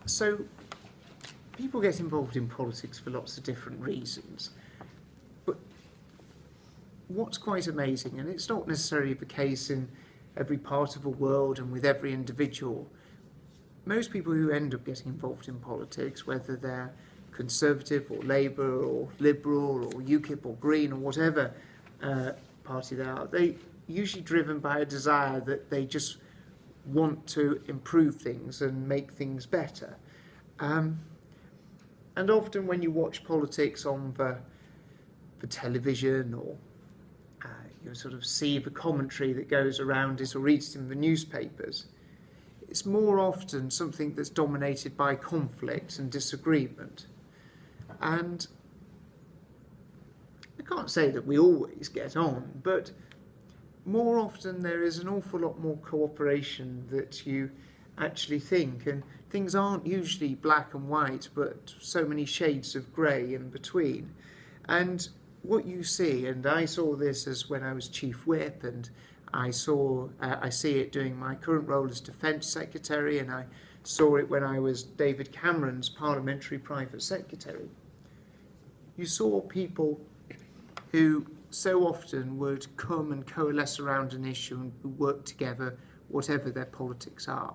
So people get involved in politics for lots of different reasons. But what's quite amazing, and it's not necessarily the case in every part of the world and with every individual, most people who end up getting involved in politics, whether they're Conservative or Labour or Liberal or UKIP or Green or whatever party they are, they usually driven by a desire that they just want to improve things and make things better. And often when you watch politics on the television, or you sort of see the commentary that goes around it or reads it in the newspapers, it's more often something that's dominated by conflict and disagreement. And I can't say that we always get on, but more often there is an awful lot more cooperation that you actually think, and things aren't usually black and white, but so many shades of grey in between. And what you see, and I saw this as when I was Chief Whip, and I see it doing my current role as Defence Secretary, and I saw it when I was David Cameron's Parliamentary Private Secretary. You saw people who so often would come and coalesce around an issue and work together, whatever their politics are.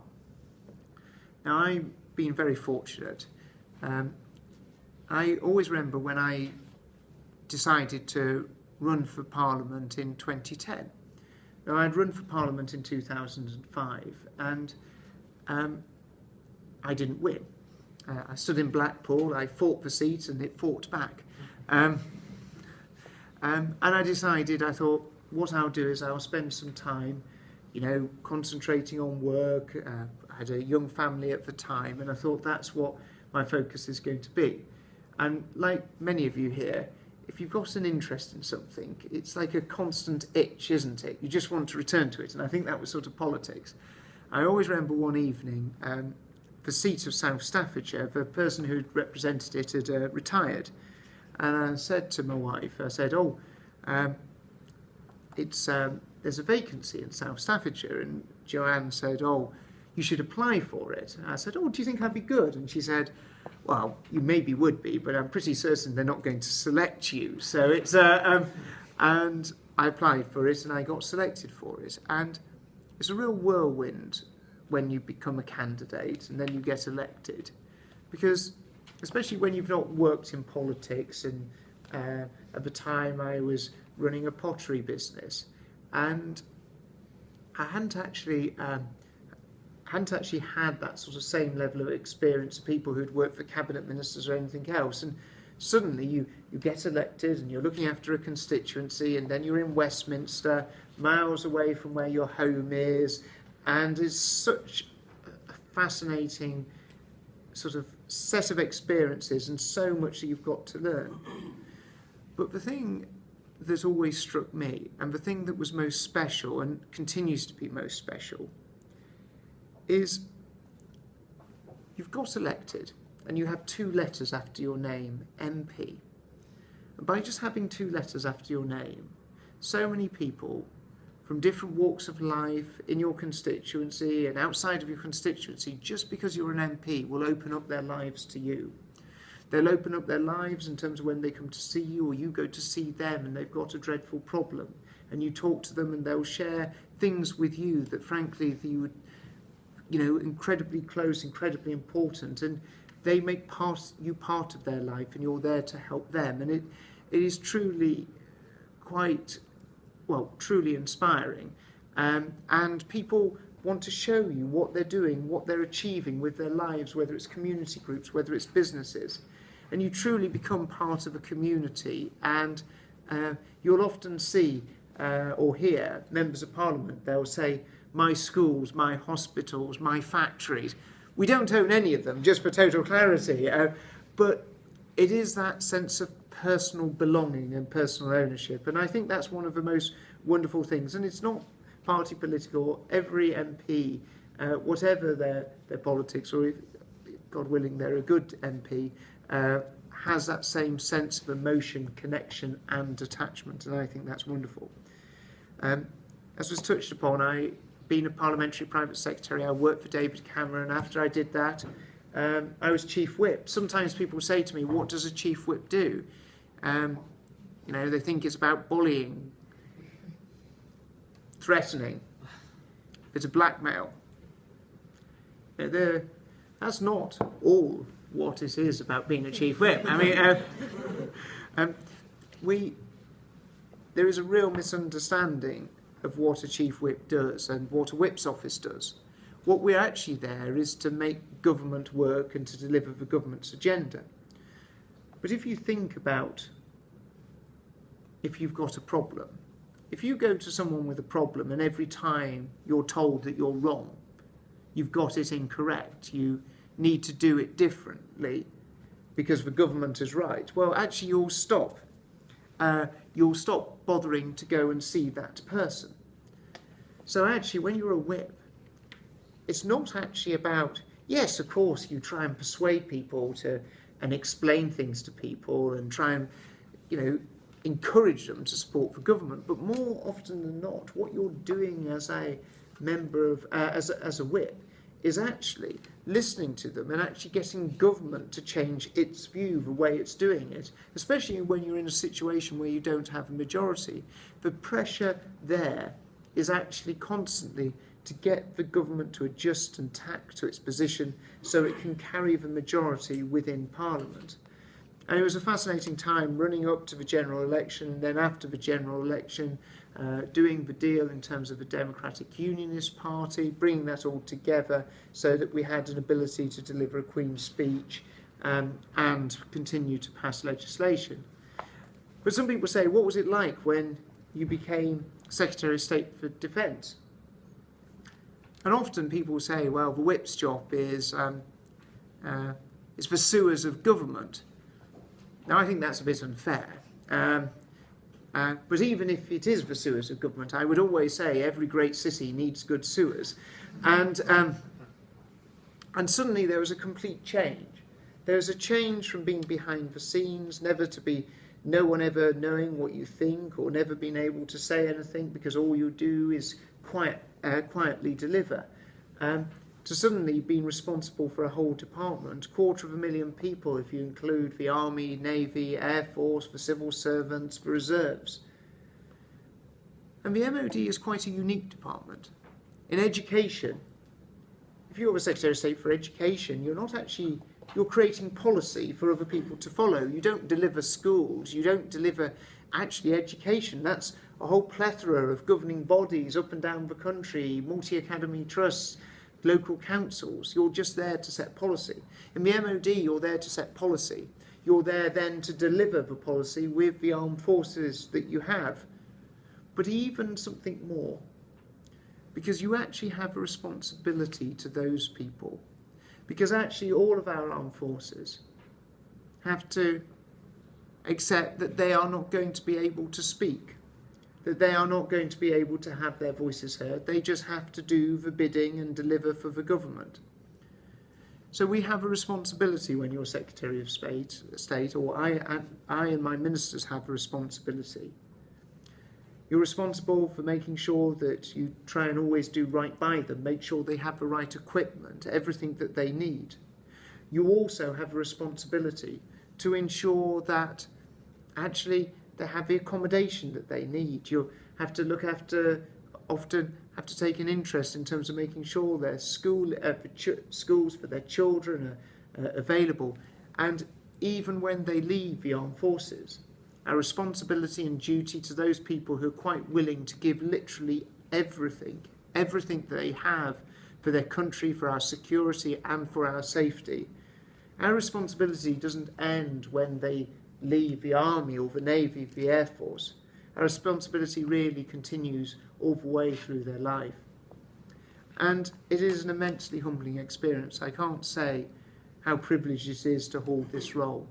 Now, I've been very fortunate. I always remember when I decided to run for Parliament in 2010. Now, I'd run for Parliament in 2005, and I didn't win. I stood in Blackpool, I fought the seat, and it fought back. And I decided, I thought, what I'll do is I'll spend some time, concentrating on work. I had a young family at the time, and I thought that's what my focus is going to be. And like many of you here, if you've got an interest in something, it's like a constant itch, isn't it? You just want to return to it, and I think that was sort of politics. I always remember one evening, the seat of South Staffordshire, the person who represented it had retired. And I said to my wife, I said, there's a vacancy in South Staffordshire. And Joanne said, you should apply for it. And I said, do you think I'd be good? And she said, well, you maybe would be, but I'm pretty certain they're not going to select you. So it's, and I applied for it and I got selected for it. And it's a real whirlwind when you become a candidate and then you get elected, because especially when you've not worked in politics, and at the time I was running a pottery business, and I hadn't actually had that sort of same level of experience of people who'd worked for cabinet ministers or anything else. And suddenly you get elected and you're looking after a constituency, and then you're in Westminster, miles away from where your home is, and it's such a fascinating sort of set of experiences and so much that you've got to learn. But the thing that always struck me, and the thing that was most special and continues to be most special, is you've got elected and you have 2 letters after your name, MP. And by just having 2 letters after your name, so many people from different walks of life in your constituency and outside of your constituency, just because you're an MP, will open up their lives to you. They'll open up their lives in terms of when they come to see you or you go to see them and they've got a dreadful problem, and you talk to them and they'll share things with you that frankly you would, incredibly close, incredibly important, and they make you part of their life and you're there to help them. And it is truly truly inspiring. And people want to show you what they're doing, what they're achieving with their lives, whether it's community groups, whether it's businesses. And you truly become part of a community. And you'll often see or hear members of Parliament, they'll say, my schools, my hospitals, my factories. We don't own any of them, just for total clarity. But it is that sense of personal belonging and personal ownership. And I think that's one of the most wonderful things. And it's not party political. Every MP, whatever their politics, or if, God willing, they're a good MP, has that same sense of emotion, connection and attachment. And I think that's wonderful. As was touched upon, being a parliamentary private secretary, I worked for David Cameron. After I did that, I was chief whip. Sometimes people say to me, what does a chief whip do? They think it's about bullying, threatening, it's a blackmail. That's not all what it is about being a chief whip. I mean, there is a real misunderstanding of what a chief whip does and what a whip's office does. What we're actually there is to make government work and to deliver the government's agenda. But if you think about if you've got a problem, if you go to someone with a problem and every time you're told that you're wrong, you've got it incorrect, you need to do it differently because the government is right, well, actually you'll stop. You'll stop bothering to go and see that person. So actually, when you're a whip, it's not actually about, yes, of course, you try and persuade people and explain things to people and try and, encourage them to support the government. But more often than not, what you're doing as a member of, as a whip, is actually listening to them and actually getting government to change its view, the way it's doing it, especially when you're in a situation where you don't have a majority. The pressure there is actually constantly to get the government to adjust and tack to its position so it can carry the majority within Parliament. And it was a fascinating time running up to the general election, then after the general election, doing the deal in terms of the Democratic Unionist Party, bringing that all together so that we had an ability to deliver a Queen's speech and continue to pass legislation. But some people say, what was it like when you became Secretary of State for Defence? And often people say, well, the whip's job is the sewers of government. Now, I think that's a bit unfair. But even if it is the sewers of government, I would always say every great city needs good sewers. And suddenly there was a complete change. There was a change from being behind the scenes, never to be, no one ever knowing what you think or never being able to say anything because all you do is quietly deliver, to suddenly being responsible for a whole department, 250,000 people if you include the Army, Navy, Air Force, the civil servants, the reserves. And the MOD is quite a unique department. In education, if you're the Secretary of State for Education, you're creating policy for other people to follow. You don't deliver schools, you don't deliver actually education. That's a whole plethora of governing bodies up and down the country, multi-academy trusts, local councils. You're just there to set policy. In the MOD, you're there to set policy. You're there then to deliver the policy with the armed forces that you have. But even something more, because you actually have a responsibility to those people. Because actually all of our armed forces have to accept that they are not going to be able to speak, that they are not going to be able to have their voices heard. They just have to do the bidding and deliver for the government. So we have a responsibility when you're Secretary of State, or I and my ministers have a responsibility. You're responsible for making sure that you try and always do right by them, make sure they have the right equipment, everything that they need. You also have a responsibility to ensure that actually they have the accommodation that they need. You have to look after, often have to take an interest in terms of making sure their schools for their children are available. And even when they leave the armed forces, our responsibility and duty to those people who are quite willing to give literally everything they have for their country, for our security and for our safety. Our responsibility doesn't end when they leave the Army or the Navy, the Air Force. Our responsibility really continues all the way through their life. And it is an immensely humbling experience. I can't say how privileged it is to hold this role.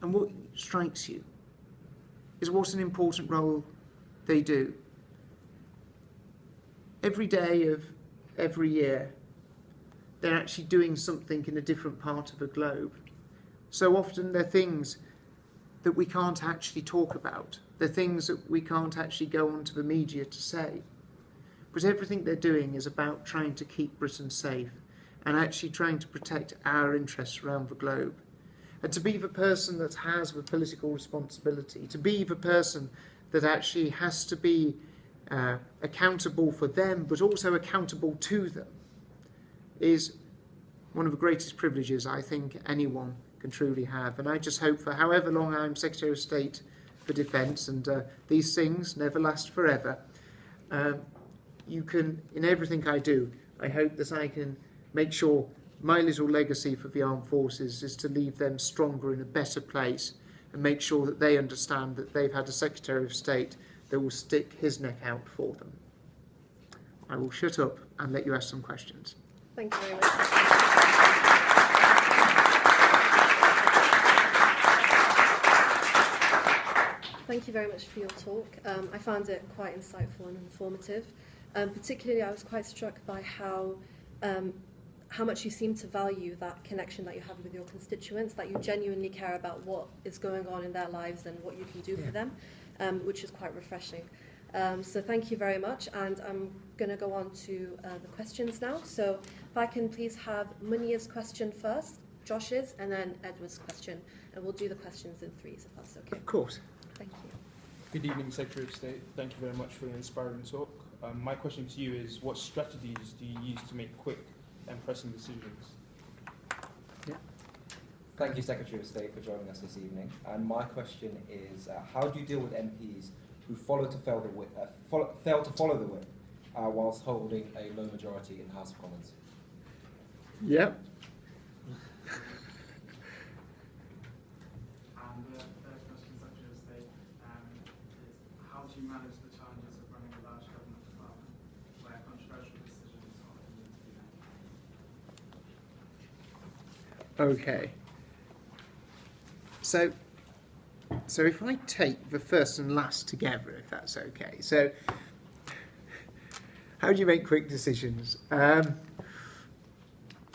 And what strikes you is what an important role they do. Every day of every year, they're actually doing something in a different part of the globe. So often they're things that we can't actually talk about. They're things that we can't actually go onto the media to say. But everything they're doing is about trying to keep Britain safe and actually trying to protect our interests around the globe. And to be the person that has the political responsibility, to be the person that actually has to be accountable for them, but also accountable to them, is one of the greatest privileges I think anyone can truly have. And I just hope for however long I'm Secretary of State for Defence, and these things never last forever, you can, in everything I do, I hope that I can make sure my little legacy for the armed forces is to leave them stronger in a better place, and make sure that they understand that they've had a Secretary of State that will stick his neck out for them. I will shut up and let you ask some questions. Thank you very much. Thank you very much for your talk. I found it quite insightful and informative. Particularly, I was quite struck by how much you seem to value that connection that you have with your constituents, that you genuinely care about what is going on in their lives and what you can do for them, which is quite refreshing. So thank you very much, and I'm going to go on to the questions now. So if I can please have Munia's question first, Josh's, and then Edward's question, and we'll do the questions in threes if that's okay. Of course. Thank you. Good evening, Secretary of State. Thank you very much for an inspiring talk. My question to you is, what strategies do you use to make quick and pressing decisions? Yeah. Thank you, Secretary of State, for joining us this evening. And my question is, how do you deal with MPs who fail to follow the whip whilst holding a low majority in the House of Commons? Yeah. And the third question, Secretary of State, is how do you manage the challenges of running a large government department where controversial decisions are needed to be made? Okay. So if I take the first and last together, if that's okay. So how do you make quick decisions? Do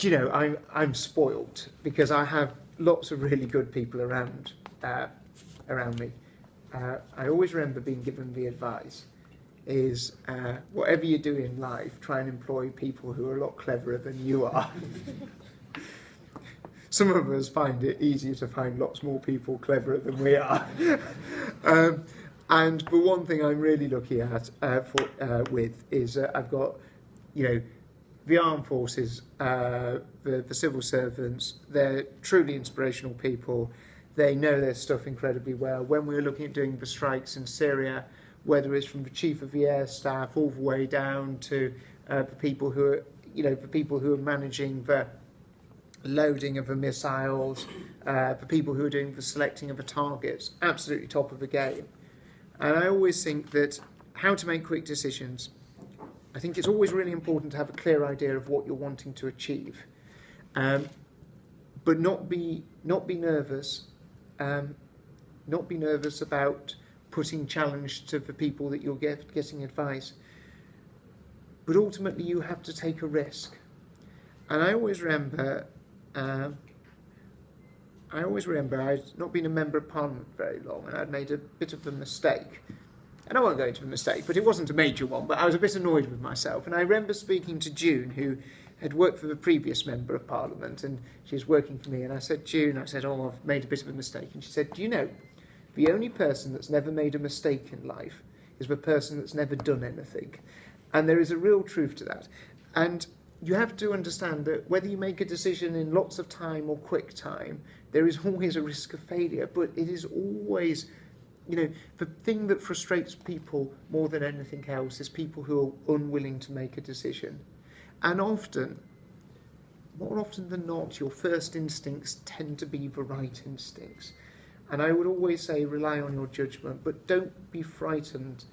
you know, I'm spoilt because I have lots of really good people around me. I always remember being given the advice is whatever you do in life, try and employ people who are a lot cleverer than you are. Some of us find it easier to find lots more people cleverer than we are. And the one thing I'm really lucky at with is I've got, the armed forces, the civil servants. They're truly inspirational people. They know their stuff incredibly well. When we were looking at doing the strikes in Syria, whether it's from the chief of the air staff all the way down to the people who are, managing the loading of the missiles, the people who are doing the selecting of the targets, absolutely top of the game. And I always think that how to make quick decisions, I think it's always really important to have a clear idea of what you're wanting to achieve, but not be nervous, not be nervous about putting challenge to the people that you're getting advice. But ultimately, you have to take a risk. And I always remember I'd not been a member of Parliament very long, and I'd made a bit of a mistake. And I won't go into the mistake, but it wasn't a major one, but I was a bit annoyed with myself. And I remember speaking to June, who had worked for the previous Member of Parliament, and she was working for me, and I said, June, oh, I've made a bit of a mistake. And she said, do you know, the only person that's never made a mistake in life is the person that's never done anything. And there is a real truth to that. And you have to understand that whether you make a decision in lots of time or quick time, there is always a risk of failure, but it is always, the thing that frustrates people more than anything else is people who are unwilling to make a decision. And often, more often than not, your first instincts tend to be the right instincts. And I would always say rely on your judgment, but don't be frightened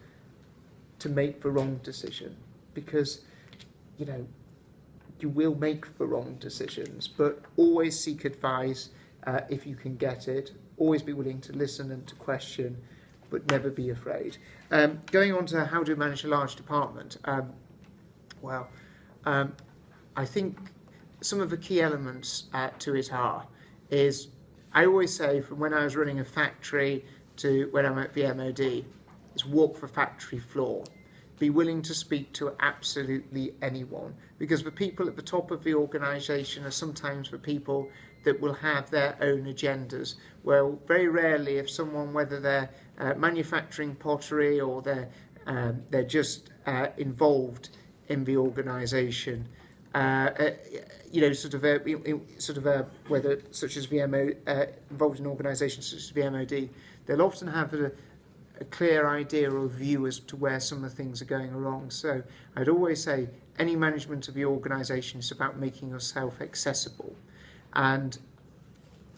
to make the wrong decision, because, you will make the wrong decisions, but always seek advice if you can get it. Always be willing to listen and to question, but never be afraid. Going on to how to manage a large department, I think some of the key elements to it is, I always say from when I was running a factory to when I'm at the MOD, is walk the factory floor. be willing to speak to absolutely anyone, because the people at the top of the organisation are sometimes the people that will have their own agendas. Well, very rarely if someone, whether they're manufacturing pottery or they're just involved in the organisation, whether such as the involved in organisations such as the MOD, they'll often have a clear idea or view as to where some of the things are going wrong. So I'd always say any management of the organisation is about making yourself accessible, and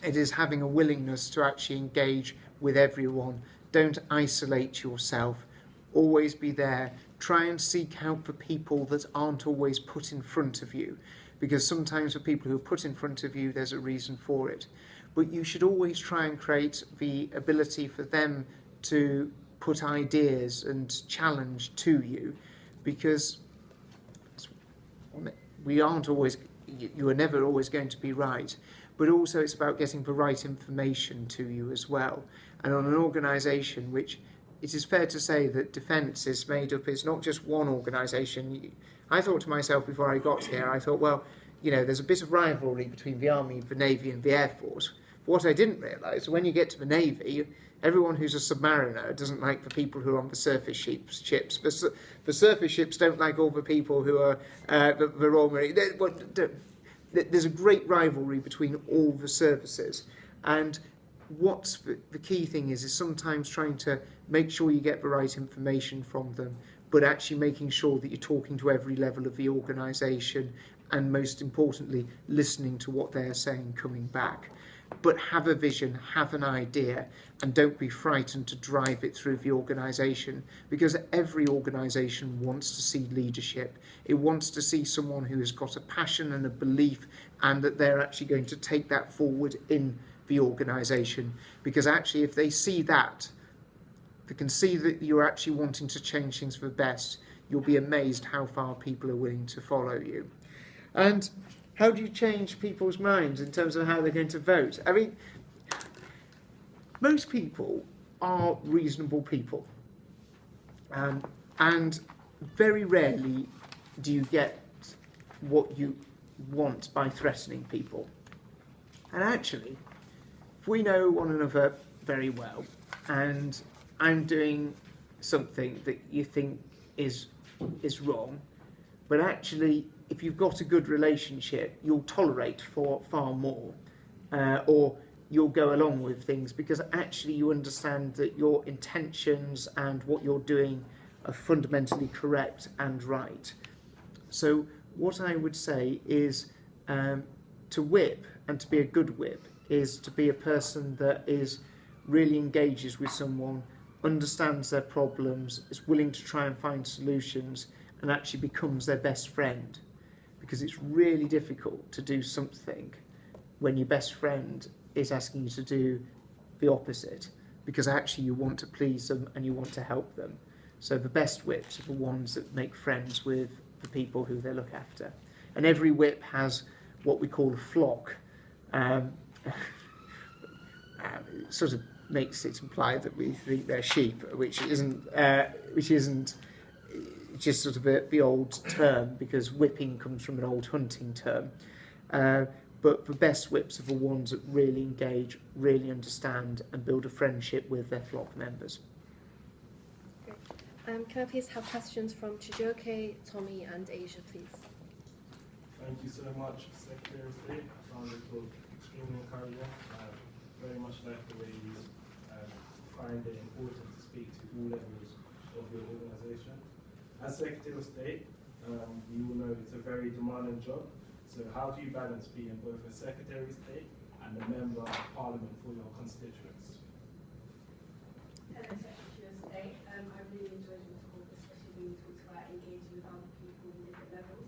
it is having a willingness to actually engage with everyone. Don't isolate yourself. Always be there. Try and seek out the people that aren't always put in front of you, because sometimes the people who are put in front of you, there's a reason for it. But you should always try and create the ability for them to put ideas and challenge to you, because we aren't always, you are never always going to be right, but also it's about getting the right information to you as well. And on an organisation which, it is fair to say that defence is made up, it's not just one organisation. I thought to myself before I got here, I thought, well, there's a bit of rivalry between the Army, the Navy and the Air Force. What I didn't realise, when you get to the Navy, everyone who's a submariner doesn't like the people who are on the surface ships. The surface ships don't like all the people who are the Royal Marine. There's a great rivalry between all the services. And what's the key thing is sometimes trying to make sure you get the right information from them, but actually making sure that you're talking to every level of the organisation, and most importantly, listening to what they're saying coming back. But have a vision, have an idea, and don't be frightened to drive it through the organisation, because every organisation wants to see leadership. It wants to see someone who has got a passion and a belief, and that they're actually going to take that forward in the organisation. Because actually, if they see that, they can see that you're actually wanting to change things for the best, you'll be amazed how far people are willing to follow you. And how do you change people's minds in terms of how they're going to vote? I mean, most people are reasonable people. And very rarely do you get what you want by threatening people. And actually, if we know one another very well, and I'm doing something that you think is wrong, but actually, if you've got a good relationship, you'll tolerate for far more, or you'll go along with things because actually you understand that your intentions and what you're doing are fundamentally correct and right. So what I would say is to whip, and to be a good whip, is to be a person that is really engages with someone, understands their problems, is willing to try and find solutions, and actually becomes their best friend. Because it's really difficult to do something when your best friend is asking you to do the opposite, because actually you want to please them and you want to help them. So the best whips are the ones that make friends with the people who they look after. And every whip has what we call a flock. It sort of makes it imply that we think they're sheep, which isn't just sort of the old term, because whipping comes from an old hunting term. But the best whips are the ones that really engage, really understand, and build a friendship with their flock members. Great. Can I please have questions from Chijoke, Tommy, and Asia, please? Thank you so much, Secretary of State. I found it extremely encouraging. Very much like the way you find it important to speak to all levels of your organisation. As Secretary of State, you all know it's a very demanding job. So how do you balance being both a Secretary of State and a Member of Parliament for your constituents? Hello, Secretary of State. I really enjoyed your talk, especially when you talked about engaging with other people in different levels.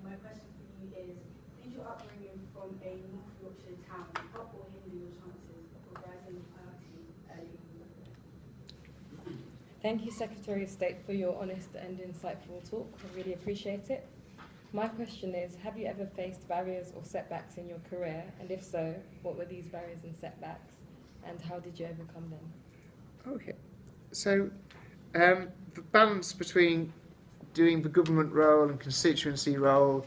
My question for you is your upbringing from a North Yorkshire town help or hinder your chances of rising early in life? Thank you, Secretary of State, for your honest and insightful talk. I really appreciate it. My question is, have you ever faced barriers or setbacks in your career? And if so, what were these barriers and setbacks? And how did you overcome them? Okay. So, the balance between doing the government role and constituency role,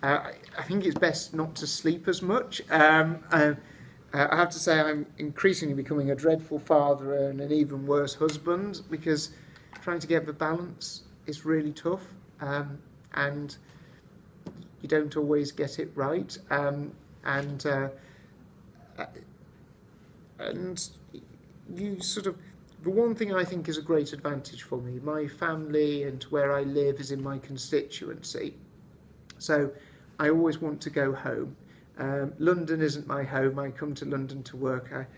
I think it's best not to sleep as much. I have to say I'm increasingly becoming a dreadful father and an even worse husband, because trying to get the balance is really tough, and you don't always get it right. And you sort of, the one thing I think is a great advantage for me, my family and where I live is in my constituency. So I always want to go home. London isn't my home. I come to London to work.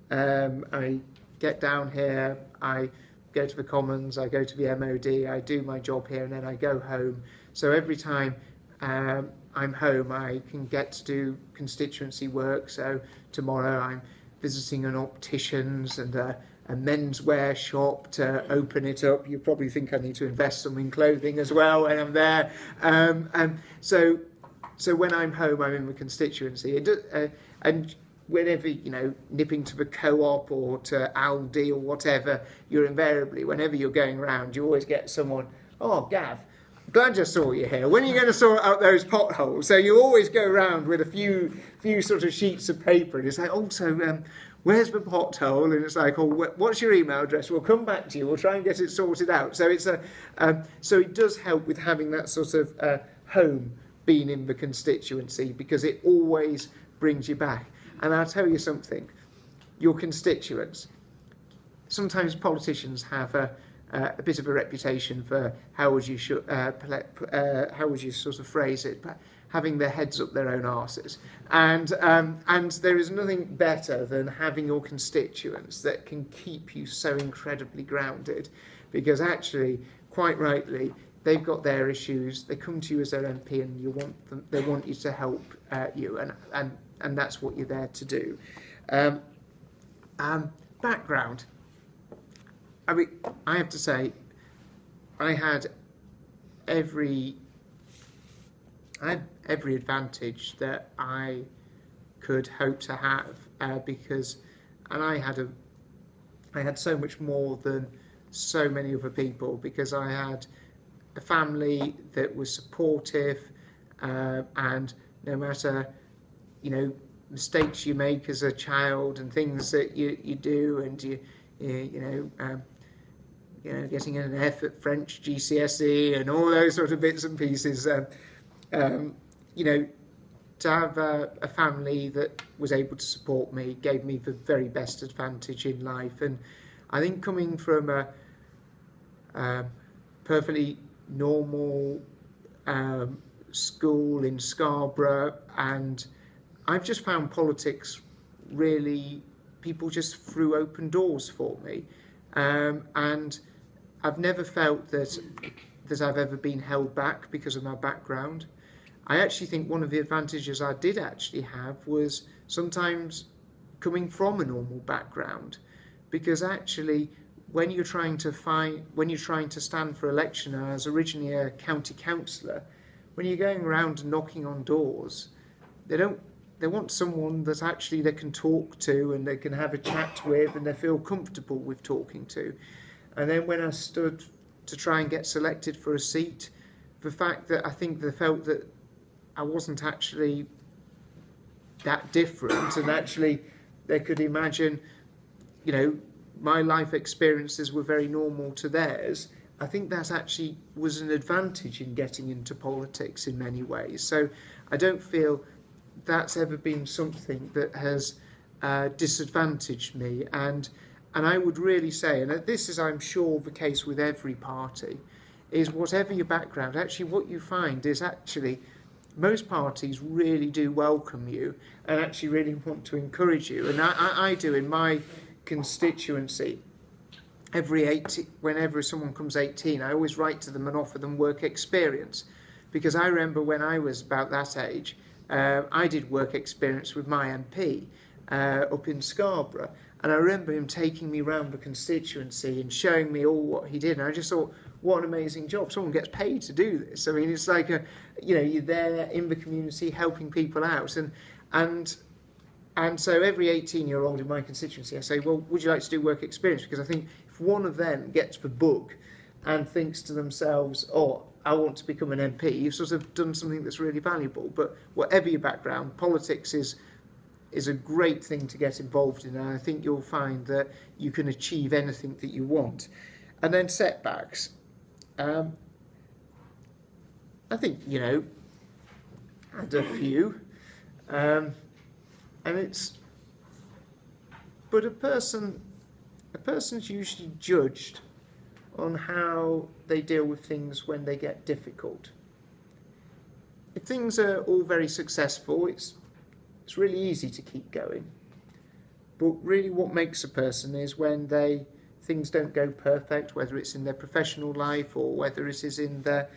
I get down here, I go to the Commons, I go to the MOD, I do my job here, and then I go home. So every time I'm home, I can get to do constituency work. So tomorrow I'm visiting an optician's and a menswear shop to open it up. You probably think I need to invest some in clothing as well when I'm there. So when I'm home, I'm in the constituency. And whenever, nipping to the co-op or to Aldi or whatever, you're invariably, whenever you're going around, you always get someone, "Oh, Gav, glad I saw you here. When are you going to sort out those potholes?" So you always go around with a few sort of sheets of paper, and it's like, "Oh, so where's the pothole?" And it's like, "Oh, what's your email address? We'll come back to you. We'll try and get it sorted out." So it's so it does help with having that sort of home being in the constituency, because it always brings you back. And I'll tell you something, your constituents, sometimes politicians have a bit of a reputation for how would you sort of phrase it, but having their heads up their own arses. And there is nothing better than having your constituents that can keep you so incredibly grounded, because actually, quite rightly, they've got their issues. They come to you as their MP, and they want you to help you, and that's what you're there to do. Background. I mean, I have to say, I had every advantage that I could hope to have, because, and I had so much more than so many other people, because I had a family that was supportive, and no matter, mistakes you make as a child and things that you do, and getting an F at French GCSE and all those sort of bits and pieces, to have a family that was able to support me gave me the very best advantage in life. And I think coming from a perfectly normal school in Scarborough, and I've just found politics really, people just threw open doors for me, and I've never felt that I've ever been held back because of my background. I actually think one of the advantages I did actually have was sometimes coming from a normal background, because actually when you're trying to stand for election, I was originally a county councillor, when you're going around and knocking on doors, they want someone that actually they can talk to and they can have a chat with and they feel comfortable with talking to. And then when I stood to try and get selected for a seat, the fact that I think they felt that I wasn't actually that different, and actually they could imagine, my life experiences were very normal to theirs. I think that actually was an advantage in getting into politics in many ways. So I don't feel that's ever been something that has disadvantaged me. And I would really say, and this is, I'm sure, the case with every party, is whatever your background, actually what you find is actually most parties really do welcome you and actually really want to encourage you. And I do in my constituency. Whenever someone comes 18, I always write to them and offer them work experience, because I remember when I was about that age, I did work experience with my MP up in Scarborough, and I remember him taking me around the constituency and showing me all what he did, and I just thought, what an amazing job. Someone gets paid to do this. I mean, it's like you're there in the community helping people out, and so every 18-year-old in my constituency, I say, well, would you like to do work experience? Because I think if one of them gets the bug, and thinks to themselves, oh, I want to become an MP, you've sort of done something that's really valuable. But whatever your background, politics is a great thing to get involved in, and I think you'll find that you can achieve anything that you want. And then setbacks. I think, you know, I had a few, and but a person's usually judged on how they deal with things when they get difficult. If things are all very successful, it's really easy to keep going. But really what makes a person is when things don't go perfect, whether it's in their professional life or whether it is in their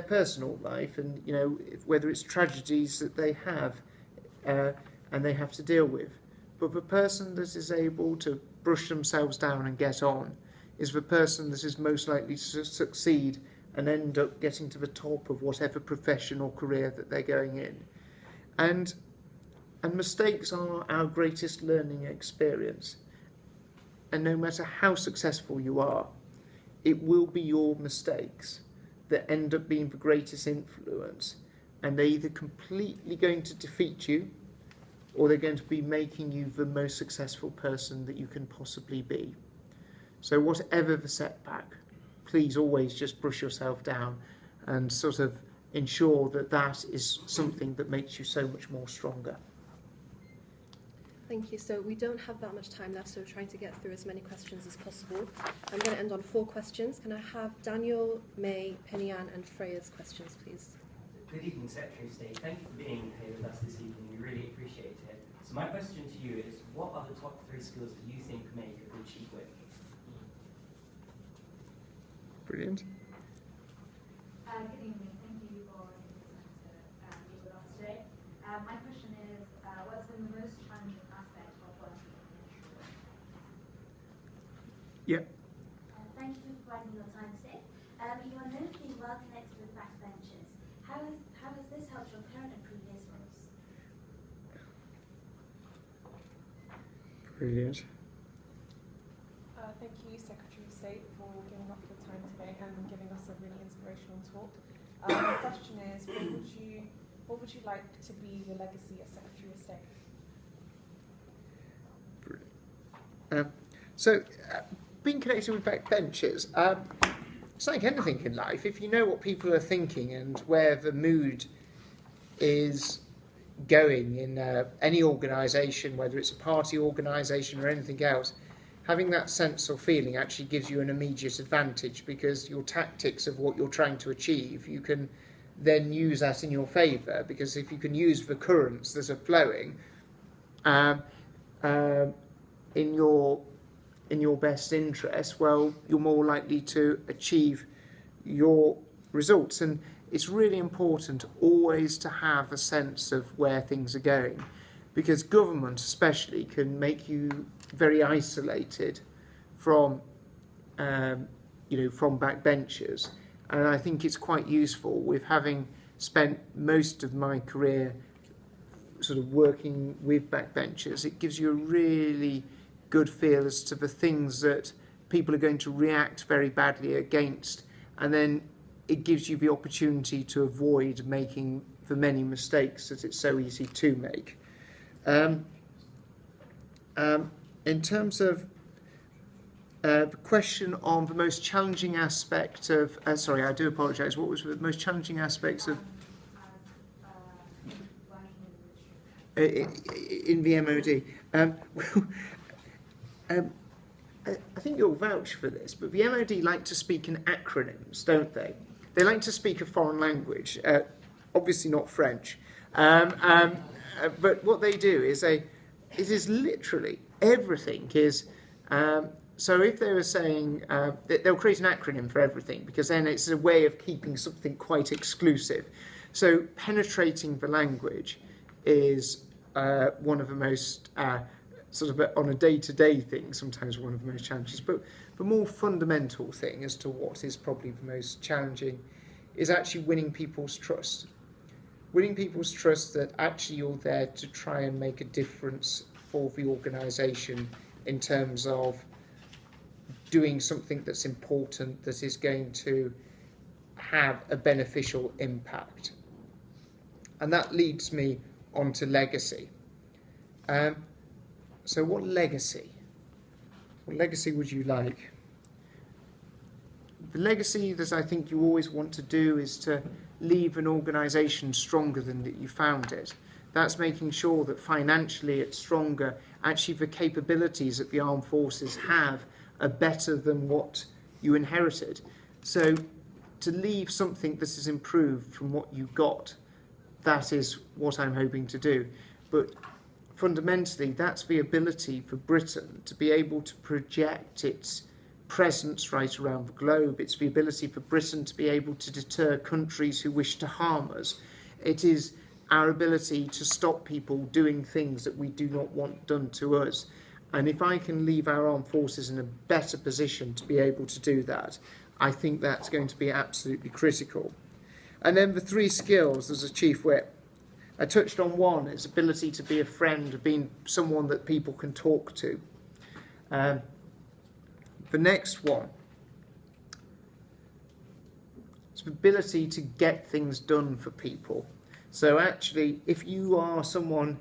personal life, and you know, whether it's tragedies that they have and they have to deal with. But the person that is able to brush themselves down and get on is the person that is most likely to succeed and end up getting to the top of whatever profession or career that they're going in. And mistakes are our greatest learning experience. And no matter how successful you are, it will be your mistakes that end up being the greatest influence. And they're either completely going to defeat you, or they're going to be making you the most successful person that you can possibly be. So whatever the setback, please always just brush yourself down and sort of ensure that that is something that makes you so much more stronger. Thank you. So we don't have that much time left, so we're trying to get through as many questions as possible. I'm going to end on 4 questions. Can I have Daniel, May, Penny-Ann and Freya's questions, please? Good evening, Secretary of State. Thank you for being here with us this evening. We really appreciate it. So my question to you is, what are the top 3 skills that you think make a good chief whip? Brilliant. Good evening. Thank you for taking the time to be with us today. My question is, what's been the most challenging aspect of working in insurance? Yeah. Thank you for providing your time today. You are known to be well connected with backbenchers. How has this helped your current and previous roles? Brilliant. Thank you, Secretary of State, for giving up your time today and giving us a really inspirational talk. My question is, what would you like to be your legacy as Secretary of State? Being connected with backbenchers, it's like anything in life. If you know what people are thinking and where the mood is going in any organisation, whether it's a party organisation or anything else, having that sense or feeling actually gives you an immediate advantage, because your tactics of what you're trying to achieve, you can then use that in your favour, because if you can use the currents that are flowing in your best interest, well, you're more likely to achieve your results. And it's really important always to have a sense of where things are going, because government especially can make you very isolated from from backbenchers. And I think it's quite useful, with having spent most of my career sort of working with backbenchers, it gives you a really good feel as to the things that people are going to react very badly against, and then it gives you the opportunity to avoid making the many mistakes that it's so easy to make. In terms of the question on the most challenging aspect of, sorry, I do apologise, what was the most challenging aspects of in the MOD? I think you'll vouch for this, but the MOD like to speak in acronyms, don't they? They like to speak a foreign language, obviously not French. But what they do is it is literally everything is. So if they were saying, they'll create an acronym for everything, because then it's a way of keeping something quite exclusive. So penetrating the language is one of the most, sort of on a day-to-day thing, sometimes one of the most challenges. But the more fundamental thing as to what is probably the most challenging is actually winning people's trust. Winning people's trust that actually you're there to try and make a difference for the organisation in terms of doing something that's important, that is going to have a beneficial impact. And that leads me on to legacy. So what legacy? What legacy would you like? The legacy that I think you always want to do is to leave an organisation stronger than that you found it. That's making sure that financially it's stronger. Actually, the capabilities that the armed forces have are better than what you inherited. So to leave something that is improved from what you got, that is what I'm hoping to do. But fundamentally, that's the ability for Britain to be able to project its presence right around the globe. It's the ability for Britain to be able to deter countries who wish to harm us. It is our ability to stop people doing things that we do not want done to us. And if I can leave our armed forces in a better position to be able to do that, I think that's going to be absolutely critical. And then the 3 skills as a chief whip. I touched on one, its ability to be a friend, being someone that people can talk to. The next one is the ability to get things done for people. So actually, if you are someone,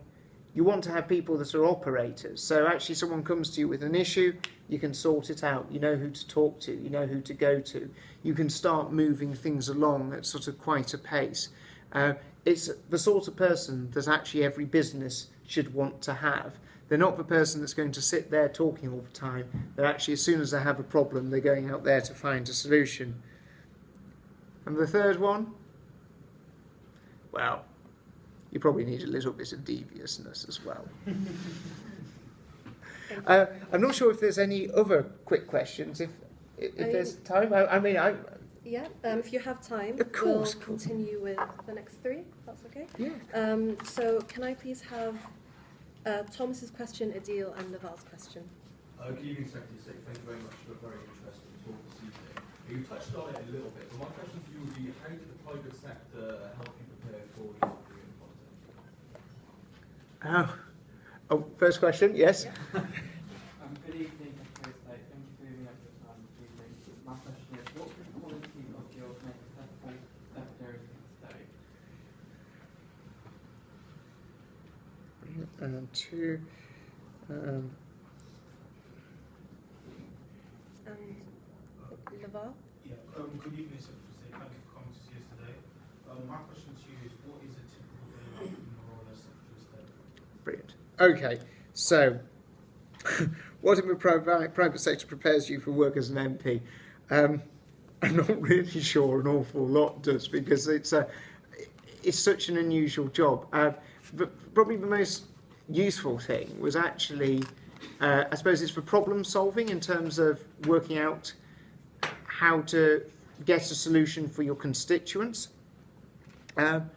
you want to have people that are operators. So actually someone comes to you with an issue, you can sort it out. You know who to talk to, you know who to go to. You can start moving things along at sort of quite a pace. It's the sort of person that actually every business should want to have. They're not the person that's going to sit there talking all the time. They're actually, as soon as they have a problem, they're going out there to find a solution. And the third one? Well, you probably need a little bit of deviousness as well. I'm not sure if there's any other quick questions. If there's time, Yeah, if you have time, Of course, we'll continue with the next 3, if that's okay. Yeah. So can I please have Thomas's question, Adil, and Naval's question? Good evening, Secretary of State. Thank you very much for a very interesting talk this evening. You touched on it a little bit, but my question to you would be, how did the private sector help you prepare for your career in politics? Oh, first question, yes. Good evening, Secretary of State. Thank you for giving up your time this evening. My question is, what was the quality of your next successful Secretary of State? And 2. And Naval? Yeah, good evening, Secretary of State. Thank you for coming to see us today. My question to you is, what is a typical day like in your role as Secretary of State? Brilliant. Okay, so what in the private sector prepares you for work as an MP? I'm not really sure an awful lot does, because it's such an unusual job. But probably the most useful thing was actually, I suppose, it's for problem solving in terms of working out how to get a solution for your constituents. And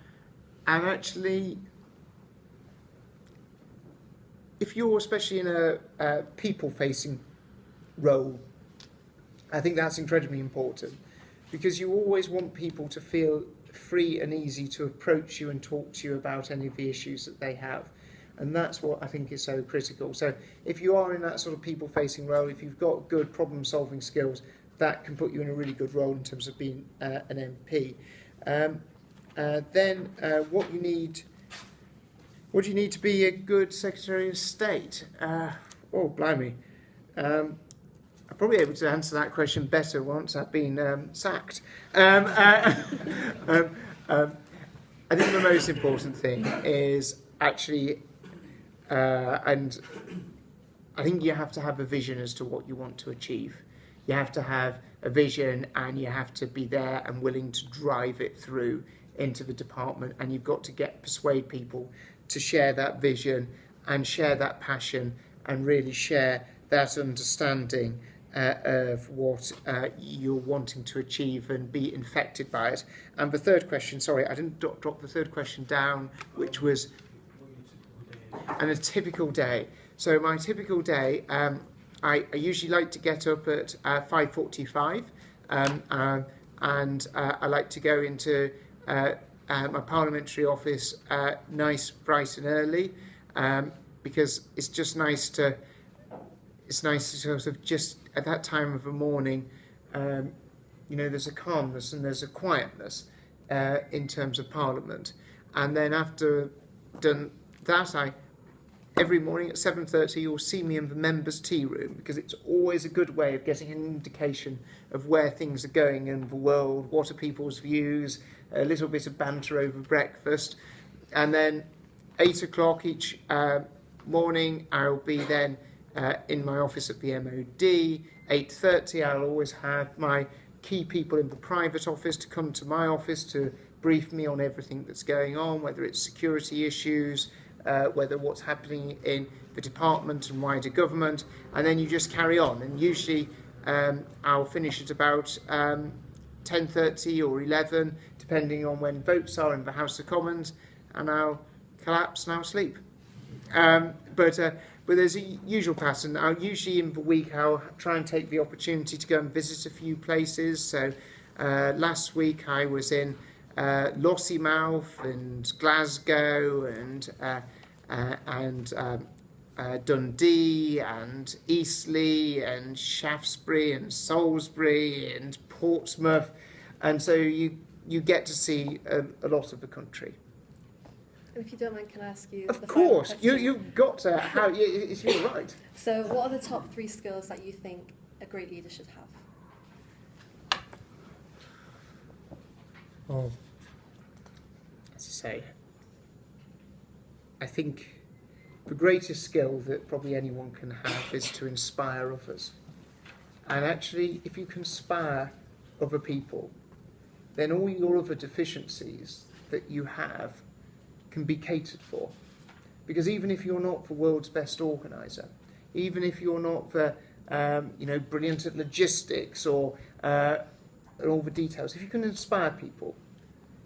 actually, if you're especially in a people-facing role, I think that's incredibly important, because you always want people to feel free and easy to approach you and talk to you about any of the issues that they have. And that's what I think is so critical. So if you are in that sort of people-facing role, if you've got good problem-solving skills, that can put you in a really good role in terms of being an MP. Then what do you need to be a good Secretary of State? Oh, blimey. I'm probably able to answer that question better once I've been sacked. I think the most important thing is actually, and I think you have to have a vision as to what you want to achieve. You have to have a vision, and you have to be there and willing to drive it through into the department, and you've got to persuade people to share that vision and share that passion and really share that understanding of what you're wanting to achieve and be infected by it. And the third question, sorry, I didn't drop the third question down, which was a typical day. So my typical day, I usually like to get up at 5:45, and I like to go into my parliamentary office nice, bright and early, because it's just nice to it's nice to sort of just at that time of the morning, there's a calmness and there's a quietness in terms of Parliament. And then after done that, every morning at 7:30 you'll see me in the members' tea room, because it's always a good way of getting an indication of where things are going in the world, what are people's views, a little bit of banter over breakfast. And then 8 o'clock each morning I'll be then in my office at the MOD. 8:30 I'll always have my key people in the private office to come to my office to brief me on everything that's going on, whether it's security issues, whether what's happening in the department and wider government, and then you just carry on. And usually I'll finish at about 10:30 or 11, depending on when votes are in the House of Commons, and I'll collapse and I'll sleep. But there's a usual pattern. Usually in the week I'll try and take the opportunity to go and visit a few places. So last week I was in Lossiemouth and Glasgow and Dundee and Eastleigh and Shaftesbury and Salisbury and Portsmouth, and so you get to see a lot of the country. And if you don't mind, can I ask you? Of course, you've got to. You're right. So, what are the top 3 skills that you think a great leader should have? Well, as I say, I think the greatest skill that probably anyone can have is to inspire others. And actually, if you can inspire other people, then all your other deficiencies that you have can be catered for. Because even if you're not the world's best organiser, even if you're not the brilliant at logistics or all the details, if you can inspire people,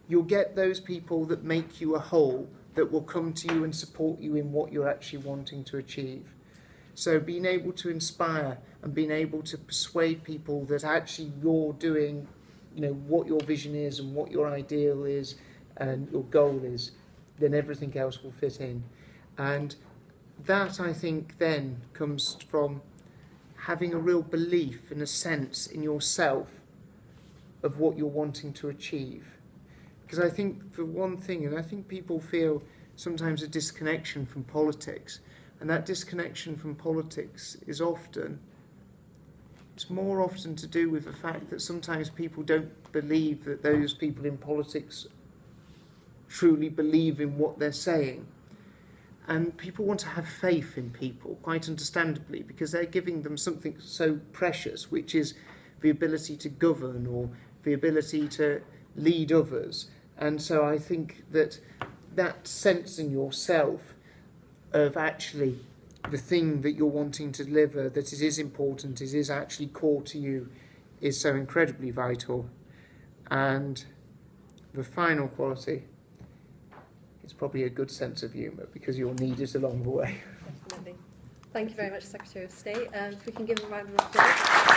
you'll get those people that make you a whole, that will come to you and support you in what you're actually wanting to achieve. So being able to inspire and being able to persuade people that actually you're doing, what your vision is and what your ideal is and your goal is, then everything else will fit in. And that, I think, then comes from having a real belief, in a sense, in yourself of what you're wanting to achieve. Because I think, for one thing, and I think people feel sometimes a disconnection from politics, and that disconnection from politics is more often to do with the fact that sometimes people don't believe that those people in politics truly believe in what they're saying. And people want to have faith in people, quite understandably, because they're giving them something so precious, which is the ability to govern or the ability to lead others. And so I think that sense in yourself of actually the thing that you're wanting to deliver, that it is important, it is actually core to you, is so incredibly vital. And the final quality, it's probably a good sense of humour, because you'll need it along the way. Definitely. Thank you very much, Secretary of State. If we can give a round of applause.